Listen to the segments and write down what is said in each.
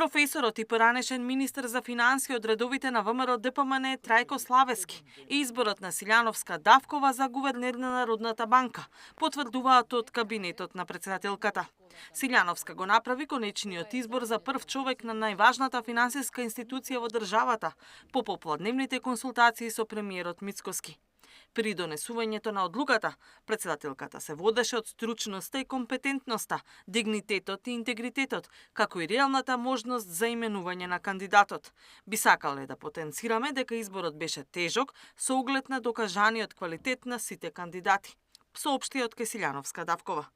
Професорот и поранешен министер за финансии од редовите на ВМРО ДПМН Трајко Славески и изборот на Силјановска Давкова за гувернер на Народната банка потврдуваат од кабинетот на претседателката. Силјановска го направи конечниот избор за прв човек на најважната финансиска институција во државата по попладневните консултации со премиерот Мицкоски. При донесувањето на одлуката, претседателката се водеше од стручноста и компетентноста, дигнитетот и интегритетот, како и реалната можност за именување на кандидатот. Би сакале да потенцираме дека изборот беше тежок со оглед на докажаниот квалитет на сите кандидати, соопшти од Силјановска Давкова.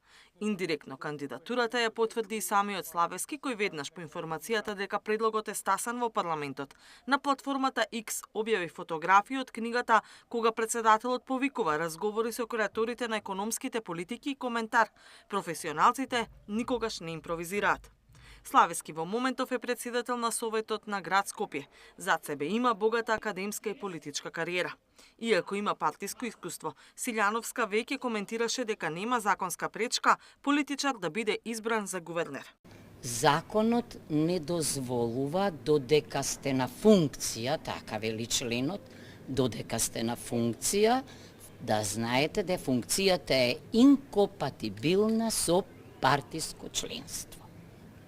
Индиректно кандидатурата ја потврди и самиот Славески, кој веднаш по информацијата дека предлогот е стасан во парламентот, на платформата X објави фотографии од книгата кога претседателот повикува разговори со креаторите на економските политики и коментар: професионалците никогаш не импровизираат. Славески во моментов е претседател на Советот на град Скопје. Зад себе има богата академска и политичка кариера. Иако има партиско искуство, Силјановска веќе коментираше дека нема законска пречка политичар да биде избран за гувернер. Законот не дозволува додека сте на функција, така вели членот, додека сте на функција, да знаете дека функцијата е инкомпатибилна со партиско членство.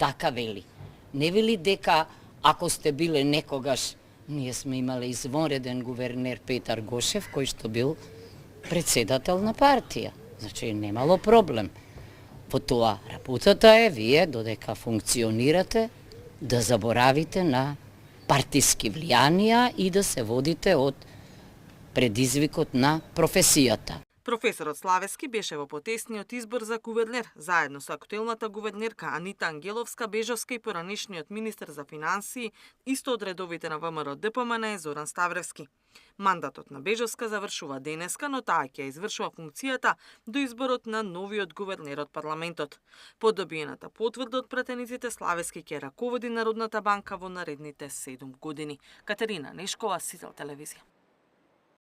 Така вели. Не вели дека ако сте биле некогаш, ние сме имале извонреден гувернер Петар Гошев, кој што бил претседател на партија. Значи, немало проблем. Во тоа работата е вие, додека функционирате, да заборавите на партиски влијанија и да се водите од предизвикот на професијата. Професорот Славески беше во потесниот избор за гувернер, заедно со актуелната гувернерка Анита Ангеловска-Бежовска и поранешниот министер за финансии, исто од редовите на ВМРО ДПМН Зоран Ставревски. Мандатот на Бежовска завршува денеска, но таа ќе извршува функцијата до изборот на новиот гувернер од парламентот. По добиената потврда од пратениците, Славески ќе раководи Народната банка во наредните 7 години. Катерина Нешкова, Сител телевизија.